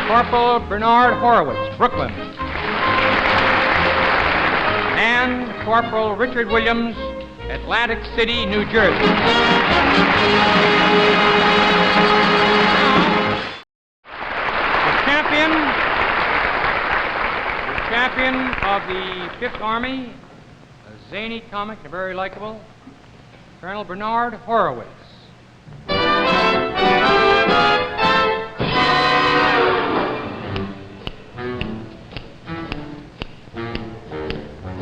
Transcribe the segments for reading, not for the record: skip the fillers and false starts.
Corporal Bernard Horowitz, Brooklyn. And Corporal Richard Williams, Atlantic City, New Jersey. The champion of the Fifth Army, a zany comic, and very likable, Colonel Bernard Horowitz.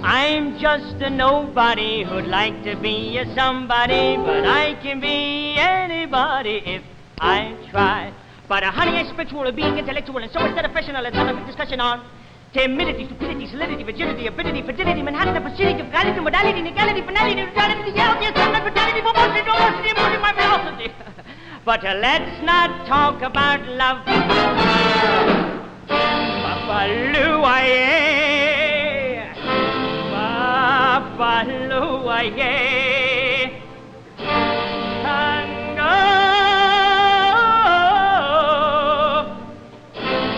I'm just a nobody who'd like to be a somebody, but I can be anybody if I try. But honey, I'm spiritual, being intellectual, and so instead of professional, let's have a big discussion on timidity, stupidity, solidity, virginity, ability, fragility, Manhattan, opportunity, frugality, modality, legality, finality, neutrality, reality, assignment, brutality, promotion, emotion, emotion, my velocity. But let's not talk about love. Ba-ba-loo-ah-yeah. Ba-ba-loo-ah-yeah. Tango.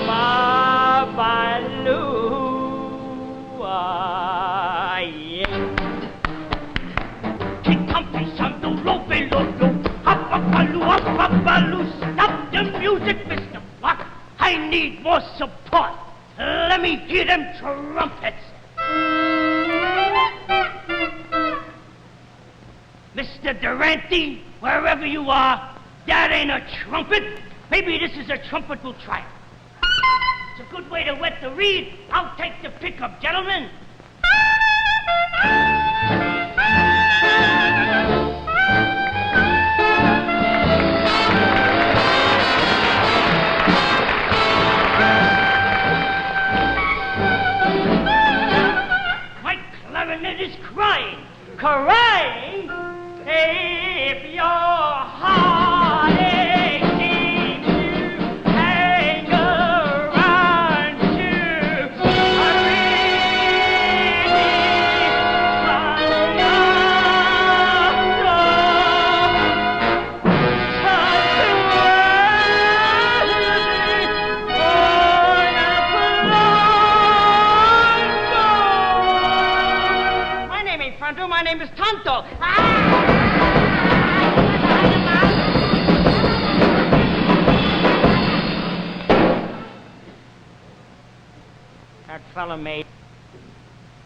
Ba-ba-loo-ah-yeah. Ki-tum-pi-sam-do-lo-be-lo-lo. Up-up-a-loo, stop the music, Mr. Buck. I need more support. Let me hear them trumpets. Mr. Durante, wherever you are, that ain't a trumpet. Maybe this is a trumpet we'll try. It's a good way to wet the reed. I'll take the pickup, gentlemen. Clarinet is crying, crying. If your heart aches you, hang around to a My name is Tonto. That fella made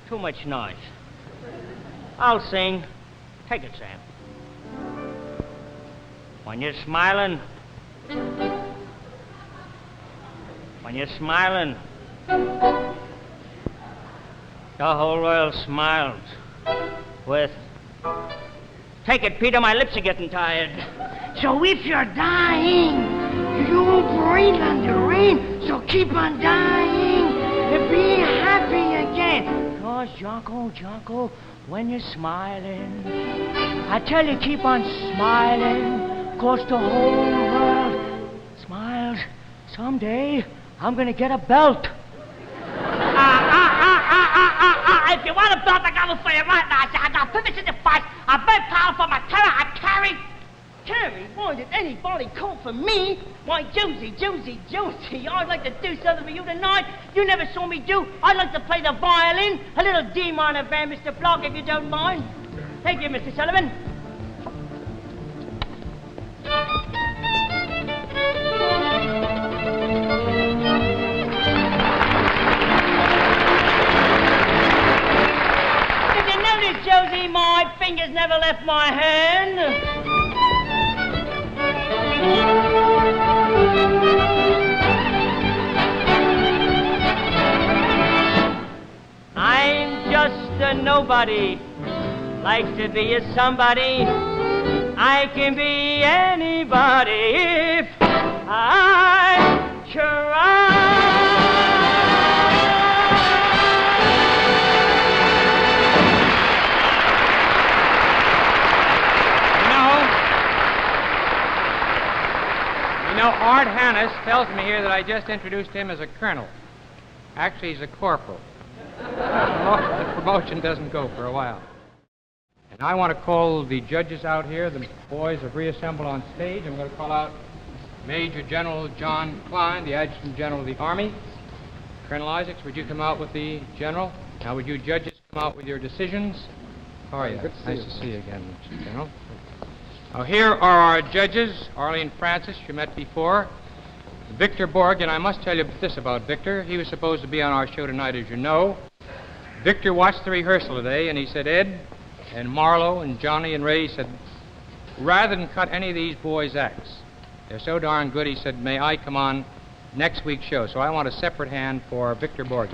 too much noise. I'll sing. Take it, Sam. When you're smiling, the whole world smiles. With, take it, Peter, my lips are getting tired. So if you're dying, you breathe on the rain, so keep on dying and be happy again. Because, Jocko, when you're smiling, I tell you, keep on smiling, because the whole world smiles. Someday, I'm going to get a belt. If you want a belt, I got one for you right now. I got 56 in fight. I'm very powerful. My terror, I carry. Terry, why did anybody call for me? Why, Josie, I'd like to do something for you tonight. You never saw me do. I'd like to play the violin. A little D minor band, Mr. Block, if you don't mind. Thank you, Mr. Sullivan. Josie, my fingers never left my hand. I'm just a nobody, like to be a somebody. I can be anybody if I try. Art Hannes tells me here that I just introduced him as a colonel. Actually, he's a corporal. The promotion doesn't go for a while. And I want to call the judges out here. The boys have reassembled on stage. I'm going to call out Major General John Klein, the Adjutant General of the Army. Colonel Isaacs, would you come out with the General? Now, would you judges come out with your decisions? How are you? Good to see nice you. to see you again, Mr. General. Now, here are our judges. Arlene Francis, you met before. Victor Borg, and I must tell you this about Victor. He was supposed to be on our show tonight, as you know. Victor watched the rehearsal today, and he said, Ed and Marlo and Johnny and Ray, he said, rather than cut any of these boys' acts, they're so darn good, he said, may I come on next week's show? So I want a separate hand for Victor Borg.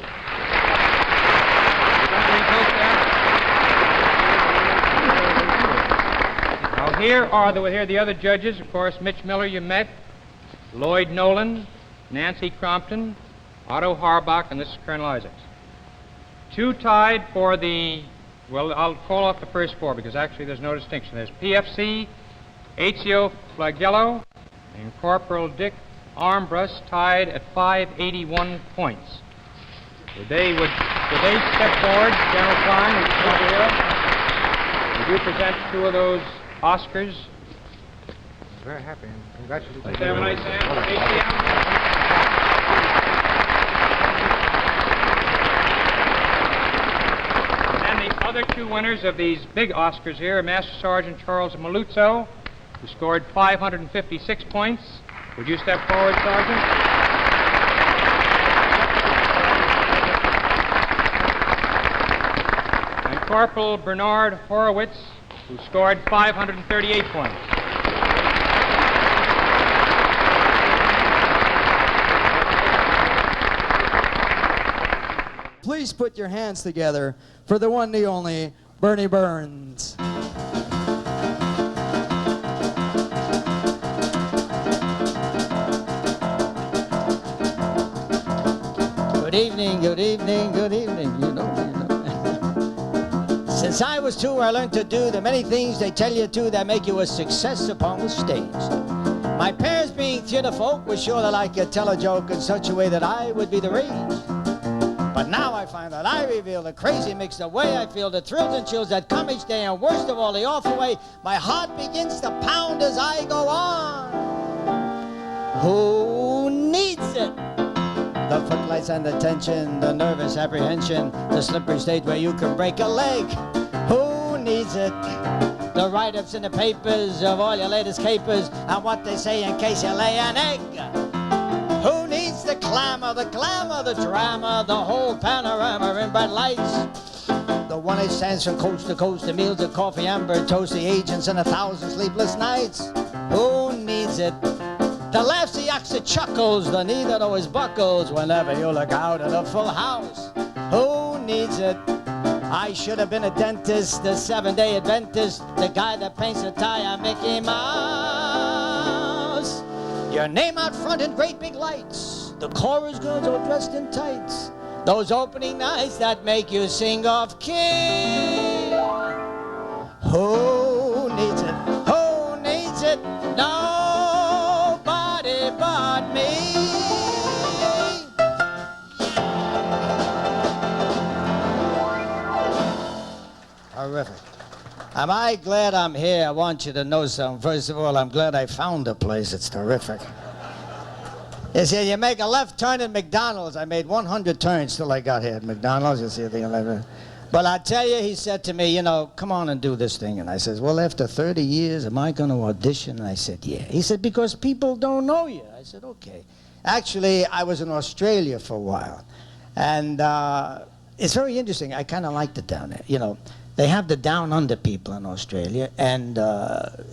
Now, here are the other judges. Of course, Mitch Miller you met, Lloyd Nolan, Nancy Crompton, Otto Harbach, and this is Colonel Isaacs. Two tied for the, well, I'll call off the first four because actually there's no distinction. There's PFC, HCO Flagello, and Corporal Dick Armbrust tied at 581 points. Would they step forward, General Klein, would you come over here? Would you present two of those Oscars? Very happy, and congratulations. Let's have a nice hand for HCM. Other two winners of these big Oscars here are Master Sergeant Charles Maluzzo, who scored 556 points. Would you step forward, Sergeant? And Corporal Bernard Horowitz, who scored 538 points. Please put your hands together for the one, the only, Bernie Burns. Good evening, good evening, good evening. You know. Since I was 2, I learned to do the many things they tell you to that make you a success upon the stage. My parents, being theater folk, were sure that I could tell a joke in such a way that I would be the rage. But now I find that I reveal the crazy mix, the way I feel, the thrills and chills that come each day, and worst of all, the awful way my heart begins to pound as I go on. Who needs it? The footlights and the tension, the nervous apprehension, the slippery stage where you can break a leg. Who needs it? The write-ups in the papers of all your latest capers and what they say in case you lay an egg. Who needs the glamour, the drama, the whole panorama in bright lights? The one that stands from coast to coast, the meals of coffee, amber, toast, the agents, and 1,000 sleepless nights. Who needs it? The laughs, the oxy chuckles, the knee that always buckles whenever you look out at a full house. Who needs it? I should have been a dentist, the 7-day Adventist, the guy that paints a tie on Mickey Mouse. Your name out front in great big lights, the chorus girls all dressed in tights, those opening nights that make you sing off key. Who needs it? Who needs it? Nobody but me. Terrific. Am I glad I'm here? I want you to know something. First of all, I'm glad I found a place. It's terrific. You see, you make a left turn at McDonald's. I made 100 turns till I got here at McDonald's. You see, I think but I tell you, he said to me, you know, come on and do this thing. And I says, well, after 30 years, am I going to audition? And I said, yeah. He said, because people don't know you. I said, okay. Actually, I was in Australia for a while. And it's very interesting. I kind of liked it down there. You know, they have the down under people in Australia. And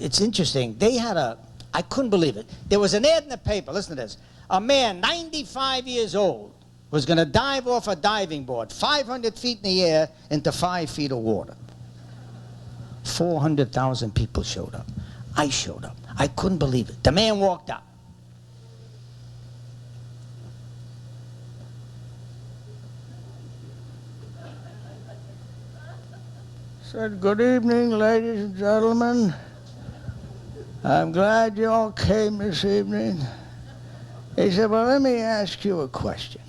it's interesting. They had I couldn't believe it. There was an ad in the paper. Listen to this. A man, 95 years old, was going to dive off a diving board, 500 feet in the air into 5 feet of water. 400,000 people showed up. I showed up. I couldn't believe it. The man walked up. Said, good evening, ladies and gentlemen. I'm glad you all came this evening. He said, well, let me ask you a question.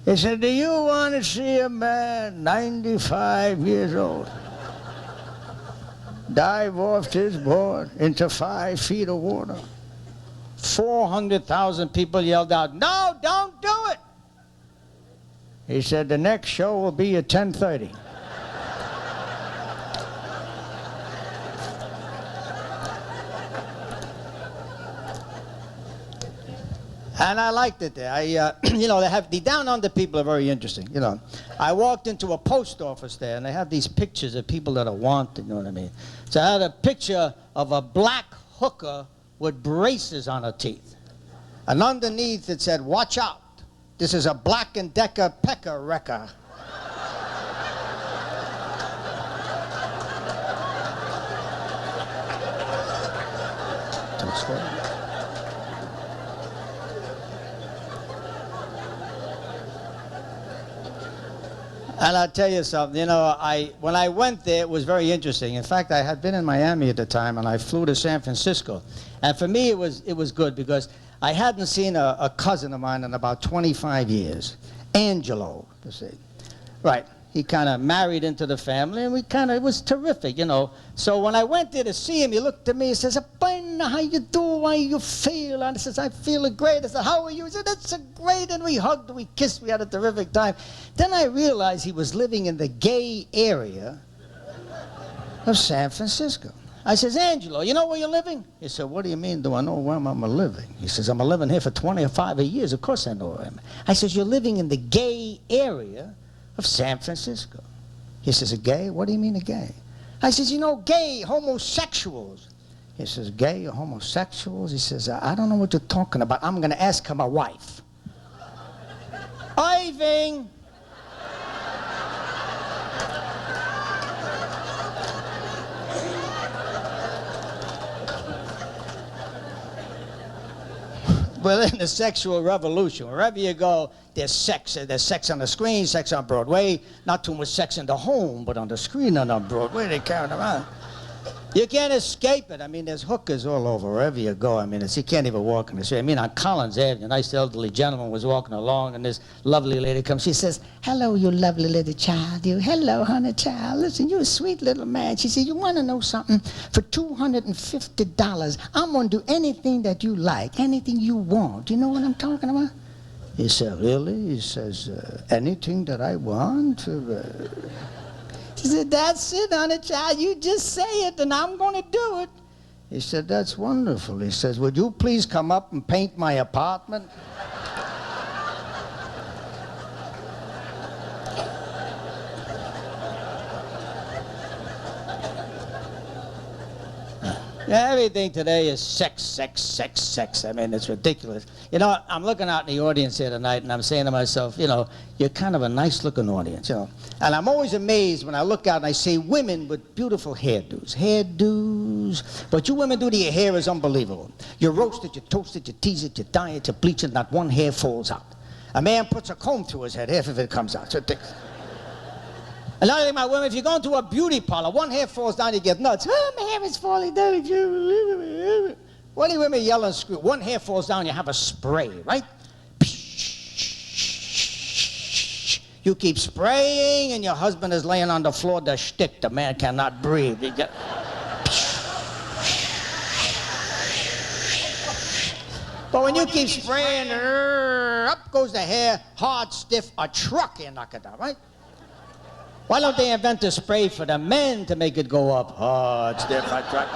He said, do you want to see a man 95 years old dive off his board into 5 feet of water? 400,000 people yelled out, "No, don't do it." He said, "The next show will be at 10:30. And I liked it there. You know, the down under people are very interesting. You know, I walked into a post office there, and they have these pictures of people that are wanted. You know what I mean? So I had a picture of a black hooker with braces on her teeth, and underneath it said, "Watch out. This is a Black and Decker pecker wrecker." And I'll tell you something, you know, when I went there, it was very interesting. In fact, I had been in Miami at the time, and I flew to San Francisco. And for me, it was good because I hadn't seen a cousin of mine in about 25 years, Angelo, you see. Right. He kind of married into the family, and it was terrific, you know. So when I went there to see him, he looked at me and says, "Abina, how you do? How you feel?" And I says, "I feel great." I said, "How are you?" He said, "That's great." And we hugged, we kissed, we had a terrific time. Then I realized he was living in the gay area of San Francisco. I says, "Angelo, you know where you're living?" He said, "What do you mean, do I know where I'm living?" He says, "I'm living here for 25 years. Of course I know where I'm." I says, "You're living in the gay area of San Francisco." He says, "A gay? What do you mean a gay?" I says, "You know, gay, homosexuals." He says, "Gay or homosexuals?" He says, "I don't know what you're talking about. I'm going to ask my wife." Irving! We're in the sexual revolution. Wherever you go, there's sex. There's sex on the screen, sex on Broadway. Not too much sex in the home, but on the screen and on Broadway, they carry it around. You can't escape it. I mean, there's hookers all over wherever you go. I mean, you can't even walk in the street. I mean, on Collins Avenue, a nice elderly gentleman was walking along, and this lovely lady comes. She says, "Hello, you lovely little child. You, hello, honey child. Listen, you're a sweet little man." She said, "You want to know something? For $250, I'm going to do anything that you like, anything you want. You know what I'm talking about?" He said, "Really?" He says, "Anything that I want?" She said, "That's it, honey child. You just say it, and I'm going to do it." He said, "That's wonderful." He says, "Would you please come up and paint my apartment?" Everything today is sex, sex, sex, sex. I mean, it's ridiculous. You know, I'm looking out in the audience here tonight, and I'm saying to myself, you know, you're kind of a nice-looking audience, you know. And I'm always amazed when I look out and I see women with beautiful hairdos. Hairdos. But you women do to your hair is unbelievable. You roast it, you toast it, you tease it, you dye it, you bleach it, not one hair falls out. A man puts a comb through his head, half of it comes out. So another thing about women, if you go into a beauty parlor, one hair falls down, you get nuts. "Oh, my hair is falling down." What do you women yell and scream? One hair falls down, you have a spray, right? You keep spraying, and your husband is laying on the floor, the shtick. The man cannot breathe. But when you keep spraying, up goes the hair, hard, stiff, a truck, you knock it down, right? Why don't they invent a spray for the men to make it go up hard, stiff, a truck?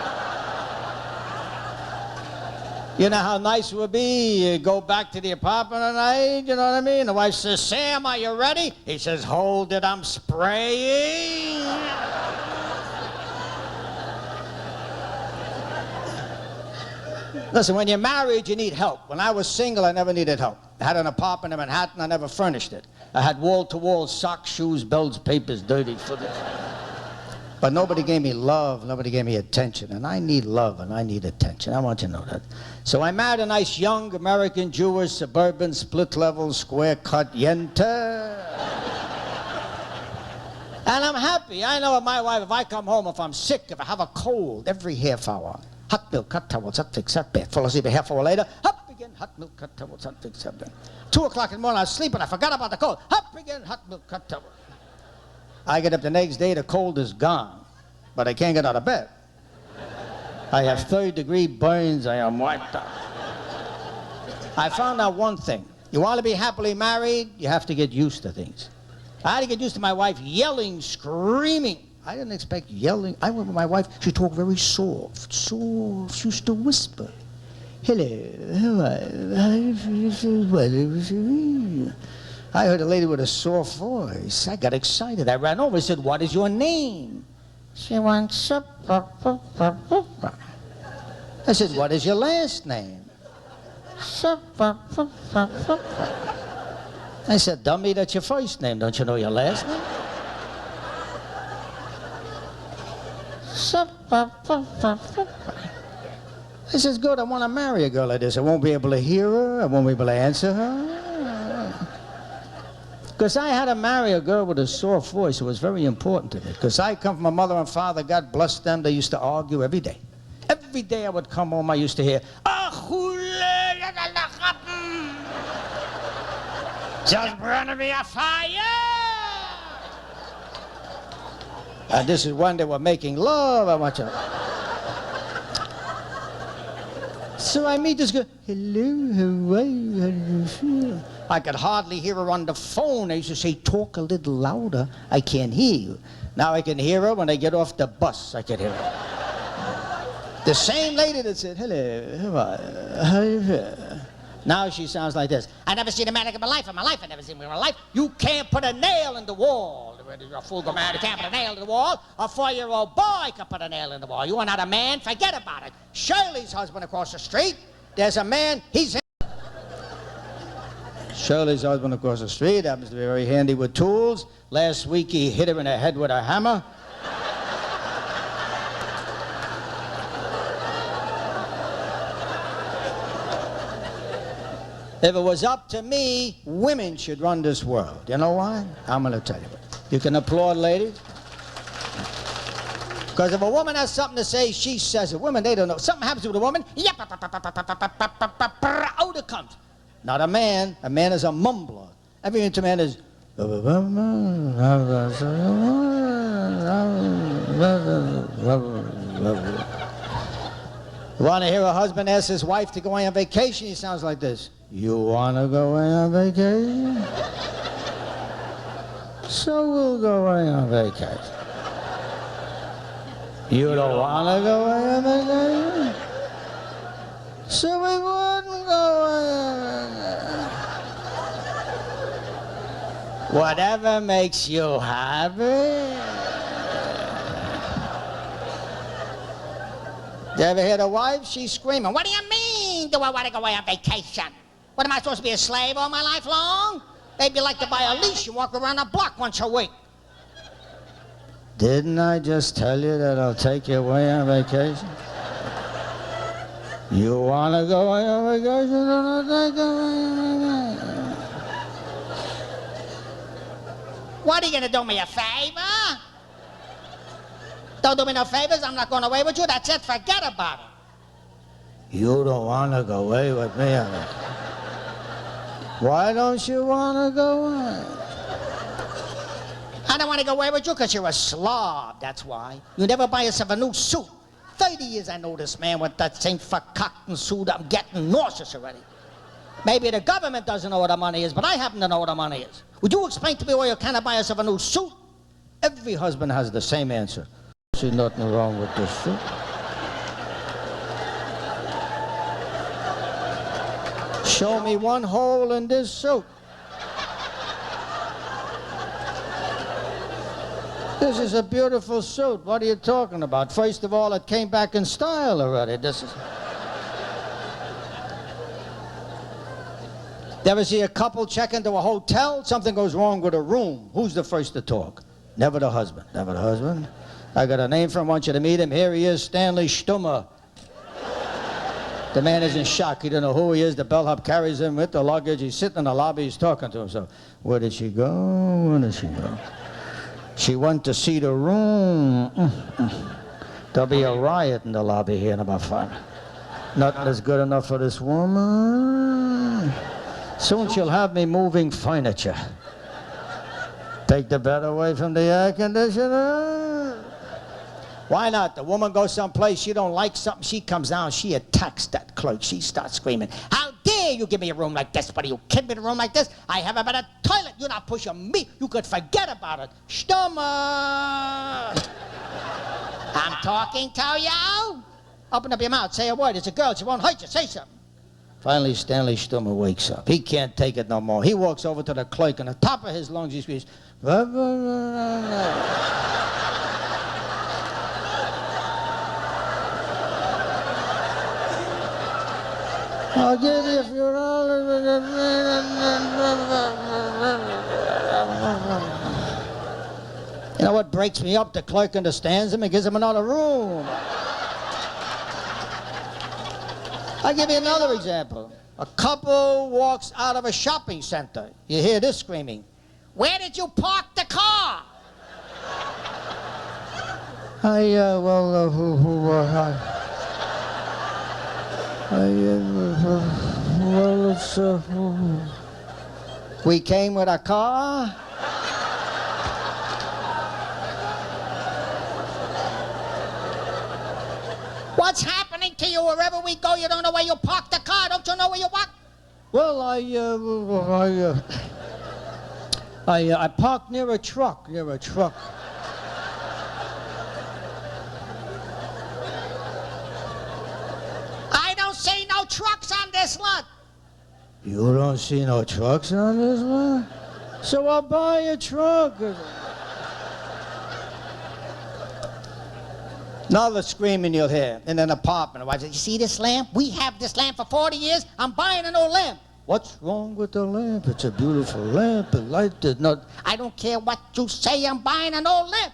You know how nice it would be? You go back to the apartment tonight, you know what I mean? The wife says, "Sam, are you ready?" He says, "Hold it, I'm spraying." Listen, when you're married, you need help. When I was single, I never needed help. I had an apartment in Manhattan, I never furnished it. I had wall-to-wall socks, shoes, belts, papers, dirty for the... But nobody gave me love, nobody gave me attention, and I need love and I need attention. I want you to know that. So I married a nice young American Jewish suburban split-level square-cut yenta. And I'm happy. I know with my wife, if I come home, if I'm sick, if I have a cold, every half hour, hot milk, hot towels, hot fix, hot bath. Fall asleep a half hour later, up again, hot milk, hot towels, hot fix, hot bath. 2 o'clock in the morning, I was sleeping, I forgot about the cold. Up again, hot milk, hot towel. I get up the next day, the cold is gone, but I can't get out of bed. I have third-degree burns, I am wiped out. I found out one thing. You want to be happily married, you have to get used to things. I had to get used to my wife yelling, screaming. I didn't expect yelling. I went with my wife. She talked very soft. Soft. She used to whisper. Hello. I heard a lady with a soft voice. I got excited. I ran over and said, "What is your name?" She went, supper. I said, "What is your last name?" Supper. I said, "Dummy, that's your first name. Don't you know your last name?" I says, "Good, I want to marry a girl like this. I won't be able to hear her. I won't be able to answer her." Because I had to marry a girl with a soft voice. It was very important to me. Because I come from a mother and father, God bless them, they used to argue every day. Every day I would come home, I used to hear, "Just burn me a fire." And this is when they were making love. I want you. So I meet this girl. "Hello, how are you? How do you feel?" I could hardly hear her on the phone. I used to say, "Talk a little louder. I can't hear you." Now I can hear her when I get off the bus. I can hear her. The same lady that said, "Hello, how are you?" Now she sounds like this. "I never seen a man in my life. In my life, I never seen him in my life. You can't put a nail in the wall. You're a fool, man. You can't put a nail in the wall. A 4-year-old boy can put a nail in the wall. You are not a man. Forget about it." Shirley's husband across the street. There's a man. He's Shirley's husband across the street happens to be very handy with tools. Last week he hit her in the head with a hammer. If it was up to me, women should run this world. You know why? I'm going to tell you. You can applaud, ladies. Because if a woman has something to say, she says it. Women, they don't know. Something happens with a woman, out it comes. Not a man. A man is a mumbler. Every man is... You want to hear a husband ask his wife to go away on vacation? He sounds like this. "You want to go away on vacation? So we'll go away on vacation." "You don't want to go away on vacation? So we wouldn't go away on vacation." Whatever makes you happy. You ever hear the wife? She's screaming, "What do you mean, do I want to go away on vacation? What, am I supposed to be a slave all my life long? Maybe you like to buy a leash and walk around the block once a week." Didn't I just tell you that I'll take you away on vacation? You want to go away on vacation? I'll take you away on vacation. What, are you going to do me a favor? Don't do me no favors. I'm not going away with you. That's it. Forget about it. You don't want to go away with me. Why don't you want to go away? I don't want to go away with you because you're a slob. That's why. You never buy yourself a new suit. 30 years I know this man with that same cotton suit. I'm getting nauseous already. Maybe the government doesn't know what the money is, but I happen to know what the money is. Would you explain to me why you cannot buy yourself a new suit? Every husband has the same answer. There's nothing wrong with this suit. Show me one hole in this suit. This is a beautiful suit. What are you talking about? First of all, it came back in style already. This is... You ever see a couple check into a hotel? Something goes wrong with a room. Who's the first to talk? Never the husband. Never the husband. I got a name for him. I want you to meet him. Here he is, Stanley Stummer. The man is in shock. He don't know who he is. The bellhop carries him with the luggage. He's sitting in the lobby. He's talking to himself. Where did she go? Where did she go? She went to see the room. There'll be a riot in the lobby here in about 5. Nothing is good enough for this woman. Soon she'll have me moving furniture. Take the bed away from the air conditioner. Why not? The woman goes someplace, she don't like something, she comes down, she attacks that clerk. She starts screaming, "How dare you give me a room like this. What are you kidding me? A room like this? I have a better toilet. You're not pushing me. You could forget about it. Stummer. I'm talking to you. Open up your mouth. Say a word. It's a girl. She won't hurt you. Say something. Finally, Stanley Stummer wakes up. He can't take it no more. He walks over to the clerk, and at the top of his lungs, he screams, I'll give you a few dollars. You know what breaks me up? The clerk understands him and gives him another room. I'll give you another example. A couple walks out of a shopping center. You hear this screaming, where did you park the car? We came with a car. What's happening to you? Wherever we go, you don't know where you park the car. Don't you know where you walk? Well, I parked near a truck. I don't see no trucks on this lot. You don't see no trucks on this lot? So I'll buy a truck. Another screaming you'll hear in an apartment. The wife says, you see this lamp? We have this lamp for 40 years. I'm buying an old lamp. What's wrong with the lamp? It's a beautiful lamp. The light did not... I don't care what you say. I'm buying an old lamp.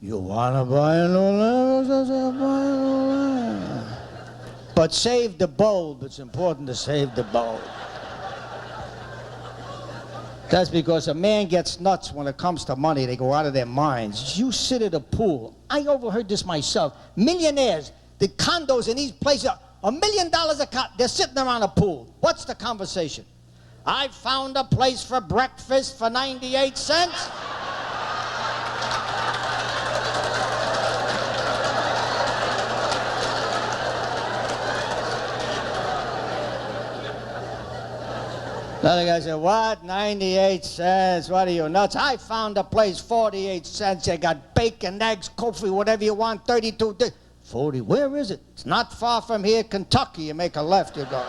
You want to buy an old lamp? I said, buy an old lamp. But save the bulb. It's important to save the bulb. That's because a man gets nuts when it comes to money. They go out of their minds. You sit at a pool. I overheard this myself. Millionaires, the condos in these places, $1 million a cot. They're sitting around a pool. What's the conversation? I found a place for breakfast for 98 cents. Another guy said, what? 98 cents? What are you, nuts? I found a place, 48 cents. They got bacon, eggs, coffee, whatever you want, 32. 40, where is it? It's not far from here, Kentucky. You make a left, you go.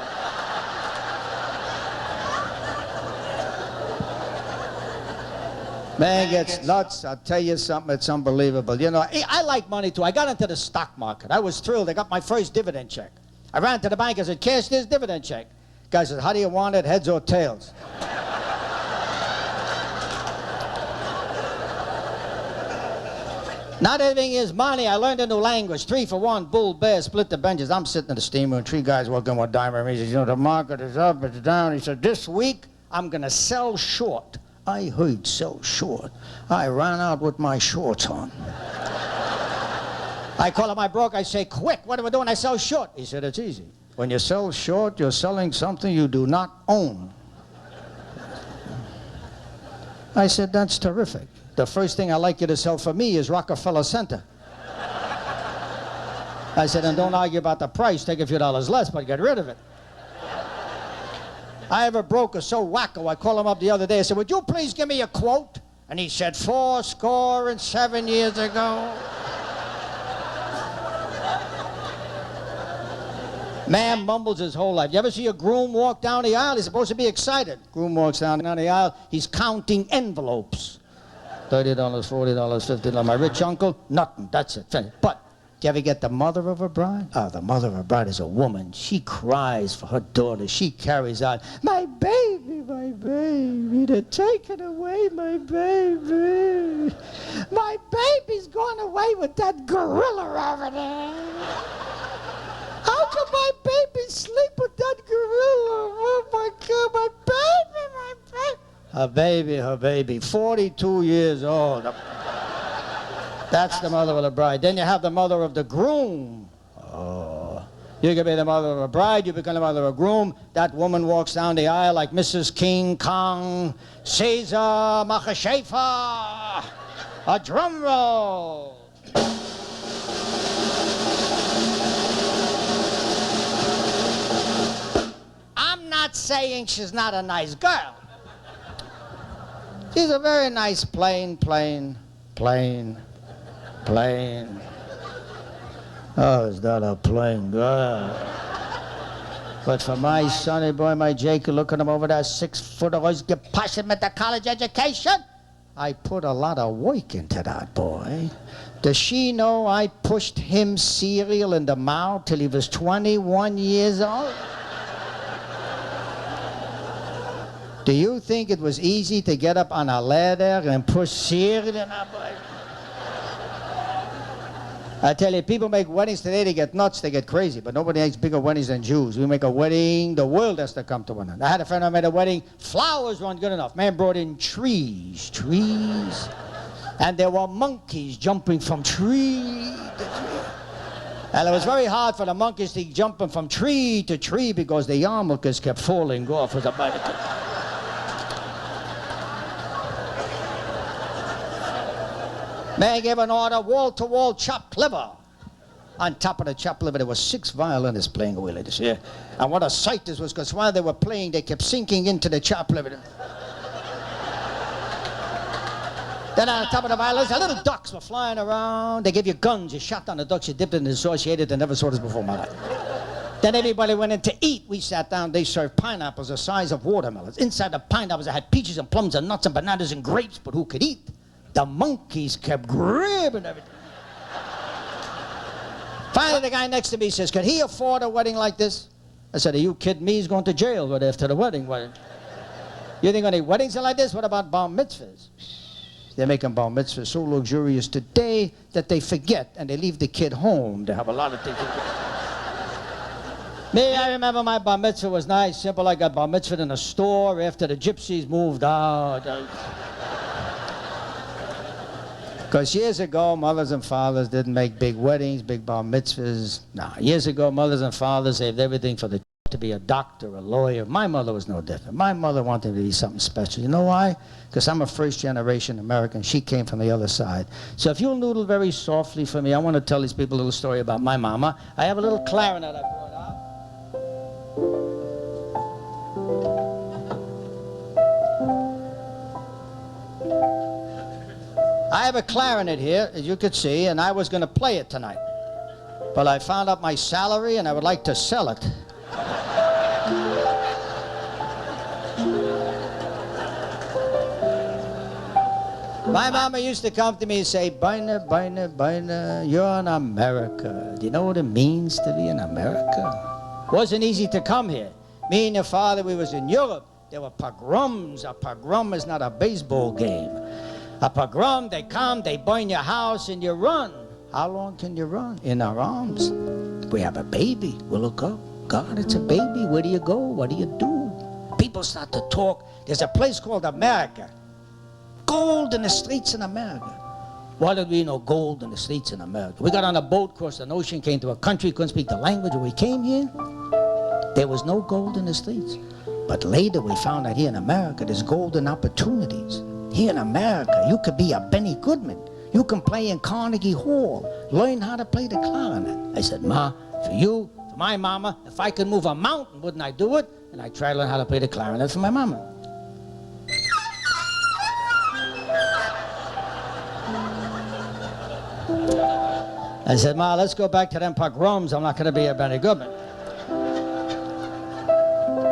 Man gets nuts. I'll tell you something, it's unbelievable. You know, I like money too. I got into the stock market. I was thrilled. I got my first dividend check. I ran to the bank. I said, cash this dividend check. Guy says, how do you want it, heads or tails? Not everything is money. I learned a new language. 3 for 1, bull, bear, split the benches. I'm sitting in the steam room. 3 guys walking with diamond rings. He says, you know, the market is up, it's down. He said, this week, I'm going to sell short. I heard sell short. I ran out with my shorts on. I call up my broker. I say, quick, what are we doing? I sell short. He said, it's easy. When you sell short, you're selling something you do not own. I said, that's terrific. The first thing I'd like you to sell for me is Rockefeller Center. I said, and don't argue about the price. Take a few dollars less, but get rid of it. I have a broker so wacko, I called him up the other day. I said, would you please give me a quote? And he said, 7 years ago. Man mumbles his whole life. You ever see a groom walk down the aisle? He's supposed to be excited. Groom walks down the aisle. He's counting envelopes. $30, $40, $50. My rich uncle? Nothing. That's it. Finished. But do you ever get the mother of a bride? Oh, the mother of a bride is a woman. She cries for her daughter. She carries out, my baby, they're taking away my baby. My baby's gone away with that gorilla over there. How can my baby sleep with that gorilla? Oh, my God, my baby. Her baby, 42 years old. That's the mother of the bride. Then you have the mother of the groom. Oh, you can be the mother of a bride, you become the mother of a groom. That woman walks down the aisle like Mrs. King Kong, Caesar, Machashafa. A drum roll. not saying she's not a nice girl. She's a very nice, plain. Oh, is that a plain girl? But for my sonny boy, my Jake, look at him over there, 6 foot, always get push him at the college education. I put a lot of work into that boy. Does she know I pushed him cereal in the mouth till he was 21 years old? Do you think it was easy to get up on a ladder and push cereal in that boy? I tell you, people make weddings today, they get nuts, they get crazy, but nobody makes bigger weddings than Jews. We make a wedding, the world has to come to one end. I had a friend who made a wedding, flowers weren't good enough. Man brought in trees. And there were monkeys jumping from tree to tree. And it was very hard for the monkeys to jump from tree to tree because the yarmulkes kept falling off as a bite. Man gave an order, wall-to-wall chopped liver. On top of the chopped liver, there were 6 violinists playing away like this, yeah? And what a sight this was, because while they were playing, they kept sinking into the chopped liver. Then on top of the violins, the little ducks were flying around. They gave you guns, you shot down the ducks, you dipped it in the sauce, you ate it, I never saw this before in my life. Then everybody went in to eat. We sat down, they served pineapples the size of watermelons. Inside the pineapples, I had peaches and plums and nuts and bananas and grapes, but who could eat? The monkeys kept grabbing everything. Finally, the guy next to me says, could he afford a wedding like this? I said, are you kidding me? He's going to jail right after the wedding. You think any weddings are like this? What about bar mitzvahs? They're making bar mitzvahs so luxurious today that they forget and they leave the kid home to have a lot of things to do. Me, I remember my bar mitzvah was nice, simple. I got bar mitzvah in a store after the gypsies moved out. Because years ago, mothers and fathers didn't make big weddings, big bar mitzvahs. No, years ago, mothers and fathers saved everything for the to be a doctor, a lawyer. My mother was no different. My mother wanted to be something special. You know why? Because I'm a first-generation American. She came from the other side. So if you'll noodle very softly for me, I want to tell these people a little story about my mama. I have a little clarinet I brought out. I have a clarinet here, as you could see, and I was going to play it tonight. But I found out my salary, and I would like to sell it. My mama used to come to me and say, Bina, you're in America. Do you know what it means to be in America? Wasn't easy to come here. Me and your father, we was in Europe. There were pogroms. A pogrom is not a baseball game. A pogrom, they come, they burn your house, and you run. How long can you run? In our arms. We have a baby. We'll look up. God, it's a baby. Where do you go? What do you do? People start to talk. There's a place called America. Gold in the streets in America. Why did we know gold in the streets in America? We got on a boat, crossed an ocean, came to a country, couldn't speak the language. When we came here, there was no gold in the streets. But later we found out here in America, there's golden opportunities. Here in America, you could be a Benny Goodman. You can play in Carnegie Hall, learn how to play the clarinet. I said, Ma, for you, for my mama, if I could move a mountain, wouldn't I do it? And I tried to learn how to play the clarinet for my mama. I said, Ma, let's go back to them pogroms. I'm not going to be a Benny Goodman.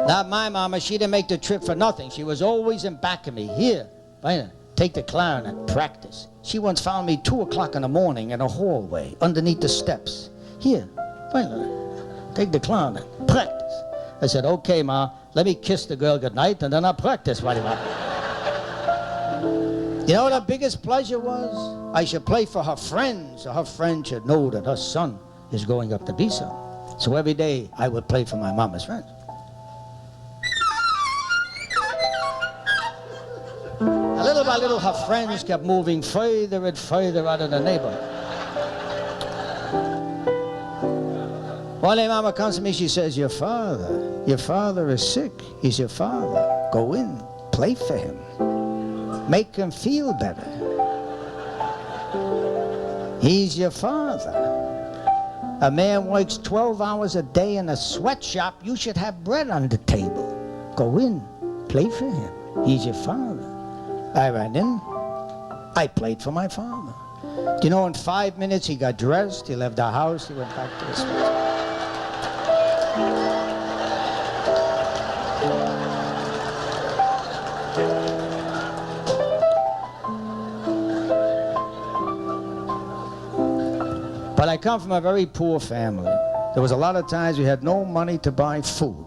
Not my mama. She didn't make the trip for nothing. She was always in back of me. Here, take the clarinet, practice. She once found me 2 o'clock in the morning in a hallway underneath the steps. Here, take the clarinet, practice. I said, okay, Ma, let me kiss the girl goodnight and then I'll practice. You know what the biggest pleasure was? I should play for her friends, so her friends should know that her son is growing up to be so. So every day I would play for my mama's friends. Little by little, her friends kept moving further and further out of the neighborhood. One day, Mama comes to me, she says, your father is sick. He's your father. Go in, play for him. Make him feel better. He's your father. A man works 12 hours a day in a sweatshop. You should have bread on the table. Go in, play for him. He's your father. I ran in. I played for my father. Do you know, in 5 minutes he got dressed, he left the house, he went back to his house. But I come from a very poor family. There was a lot of times we had no money to buy food.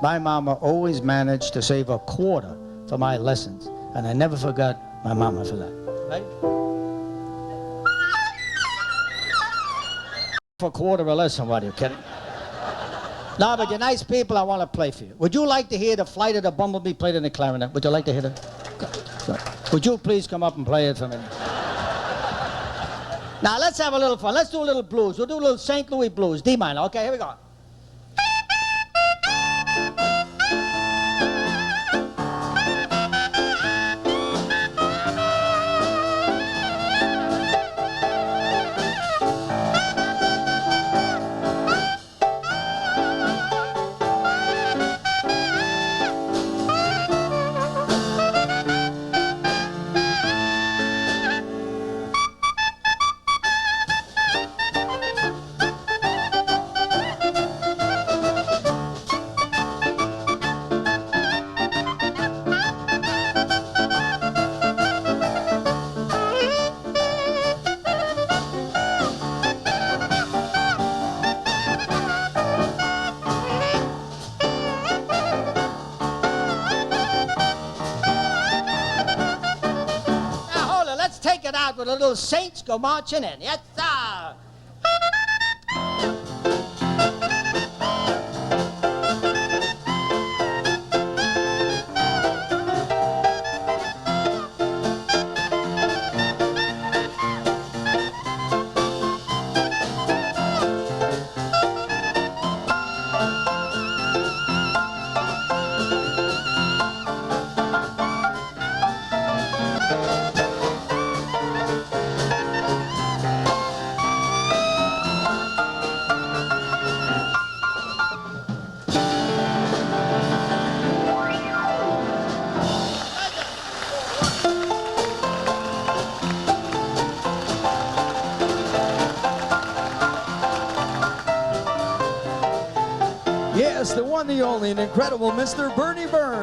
My mama always managed to save a quarter for my lessons, and I never forgot my mama for that. Right? For a quarter or less, what are you kidding? No, but you're nice people, I want to play for you. Would you like to hear the Flight of the Bumblebee played in the clarinet? Would you like to hear that? Would you please come up and play it for me? Now, let's have a little fun. Let's do a little blues. We'll do a little St. Louis blues, D minor. Okay, here we go. With the little saints go marching in. Yes, sir. Yes, the one, the only, an incredible Mr. Bernie Bernie.